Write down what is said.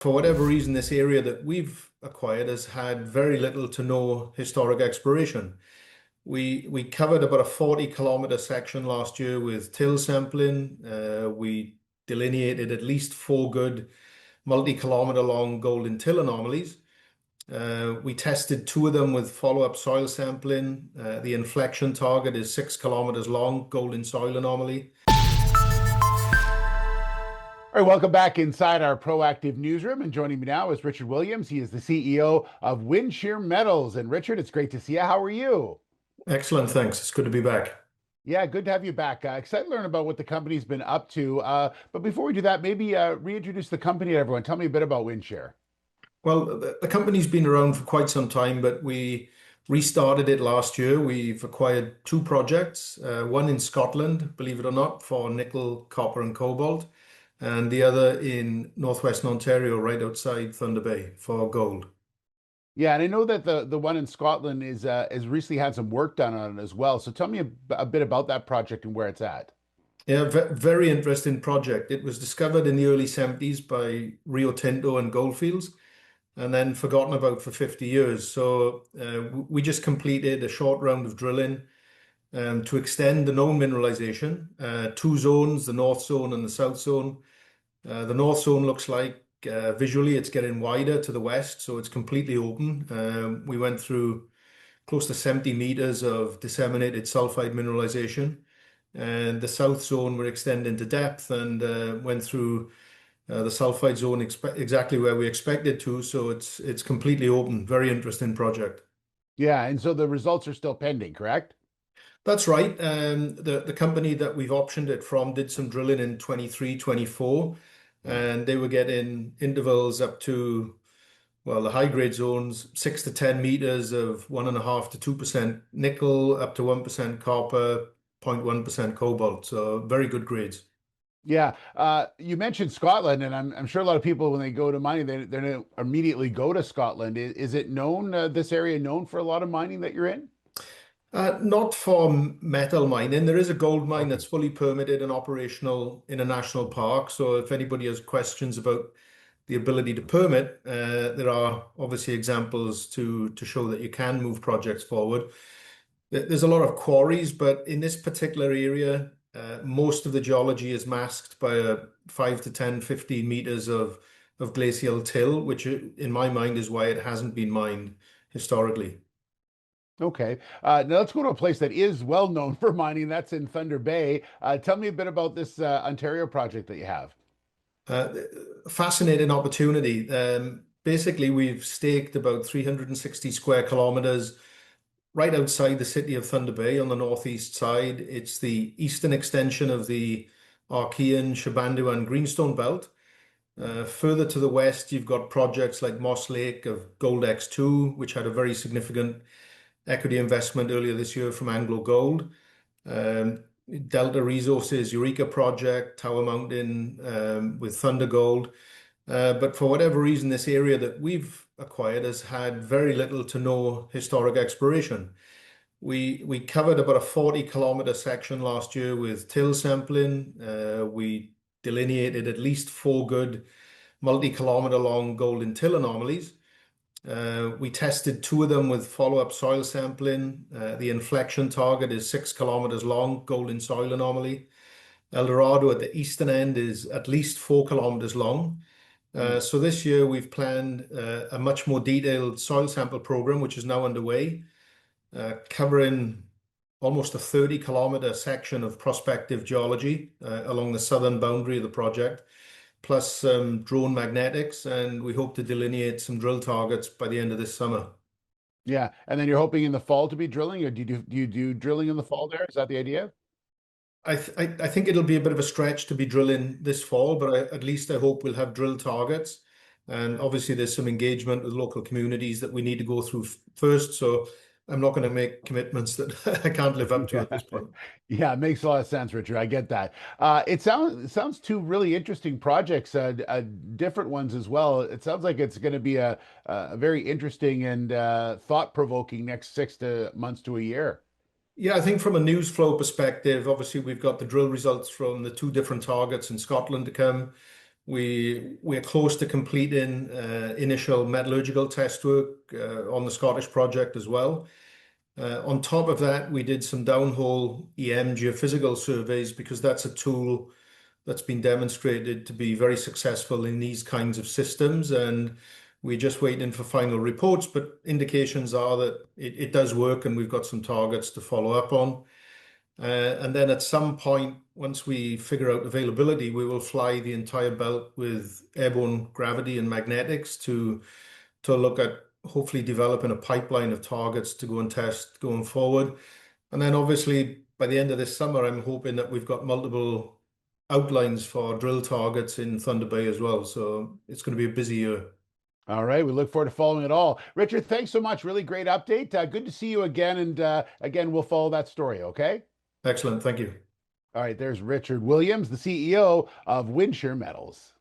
For whatever reason, this area that we've acquired has had very little to no historic exploration. We covered about a 40-kilometer section last year with till sampling. We delineated at least 4 good multi-kilometer long gold in till anomalies. We tested 2 of them with follow-up soil sampling. The inflection target is 6 kilometers long, gold in soil anomaly. All right, welcome back inside our proactive newsroom. And joining me now is Richard Williams. He is the CEO of Winshear Metals. And Richard, it's great to see you. How are you? Excellent, thanks. It's good to be back. Yeah, good to have you back. Excited to learn about what the company's been up to. But before we do that, maybe reintroduce the company to everyone. Tell me a bit about Winshear. Well, the company's been around for quite some time, but we restarted it last year. We've acquired 2 projects, one in Scotland, believe it or not, for nickel, copper, and cobalt, and the other in northwestern Ontario, right outside Thunder Bay, for gold. Yeah, and I know that the one in Scotland is has recently had some work done on it as well. So tell me a bit about that project and where it's at. Yeah, very interesting project. It was discovered in the early 70s by Rio Tinto and Goldfields, and then forgotten about for 50 years. So we just completed a short round of drilling to extend the known mineralization. 2 zones, the north zone and the south zone. The north zone looks like visually it's getting wider to the west, so it's completely open. We went through close to 70 meters of disseminated sulphide mineralization, and the south zone we're extending to depth and went through the sulphide zone exactly where we expected to. So it's completely open. Very interesting project. Yeah, and so the results are still pending, correct? That's right. The company that we've optioned it from did some drilling in 23, 24, and they were getting intervals up to, well, the high grade zones, 6 to 10 meters of 1.5 to 2% nickel, up to 1% copper, 0.1% cobalt. So very good grades. Yeah, you mentioned Scotland, and I'm sure a lot of people, when they go to mining, they don't immediately go to Scotland. Is it known, this area known for a lot of mining that you're in? Not for metal mining. There is a gold mine Okay. that's fully permitted and operational in a national park. So if anybody has questions about the ability to permit, there are obviously examples to show that you can move projects forward. There's a lot of quarries, but in this particular area, most of the geology is masked by a 5 to 10, 15 meters of glacial till, which in my mind is why it hasn't been mined historically. Okay. Now let's go to a place that is well known for mining. That's in Thunder Bay. Tell me a bit about this Ontario project that you have. Uh, Fascinating opportunity. Basically, we've staked about 360 square kilometers right outside the city of Thunder Bay on the northeast side. It's the eastern extension of the Archean, Shabandu, and Greenstone belt. Further to the west, you've got projects like Moss Lake of Gold X2, which had a very significant equity investment earlier this year from Anglo Gold. Delta Resources Eureka project, Tower Mountain with Thunder Gold. But for whatever reason, this area that we've acquired has had very little to no historic exploration. We covered about a 40-kilometer section last year with till sampling. We delineated at least 4 good multi-kilometer long gold in till anomalies. We tested 2 of them with follow-up soil sampling. The inflection target is 6 kilometers long, gold in soil anomaly. Eldorado at the eastern end is at least 4 kilometers long. So this year we've planned a much more detailed soil sample program, which is now underway, covering almost a 30-kilometer section of prospective geology along the southern boundary of the project, plus some drone magnetics, and we hope to delineate some drill targets by the end of this summer. Yeah, and then you're hoping in the fall to be drilling, or do you do drilling in the fall there? Is that the idea? I think it'll be a bit of a stretch to be drilling this fall, but at least I hope we'll have drill targets. And obviously, there's some engagement with local communities that we need to go through first. So I'm not going to make commitments that I can't live up to Yeah, at this point. yeah, it makes a lot of sense, Richard. I get that. It sounds 2 really interesting projects, different ones as well. It sounds like it's going to be a very interesting and thought-provoking next 6 months to a year. Yeah, I think from a news flow perspective, obviously we've got the drill results from the 2 different targets in Scotland to come. We're close to completing initial metallurgical test work on the Scottish project as well. On top of that, we did some downhole EM geophysical surveys because that's a tool that's been demonstrated to be very successful in these kinds of systems. And we're just waiting for final reports, but indications are that it does work, and we've got some targets to follow up on. And then at some point, once we figure out availability, we will fly the entire belt with airborne gravity and magnetics to look at hopefully developing a pipeline of targets to go and test going forward. And then obviously by the end of this summer, I'm hoping that we've got multiple outlines for drill targets in Thunder Bay as well. So it's going to be a busy year. All right, we look forward to following it all. Richard, thanks so much. Really great update. Good to see you again. And again, we'll follow that story, okay? Excellent. Thank you. All right, there's Richard Williams, the CEO of Winshear Metals.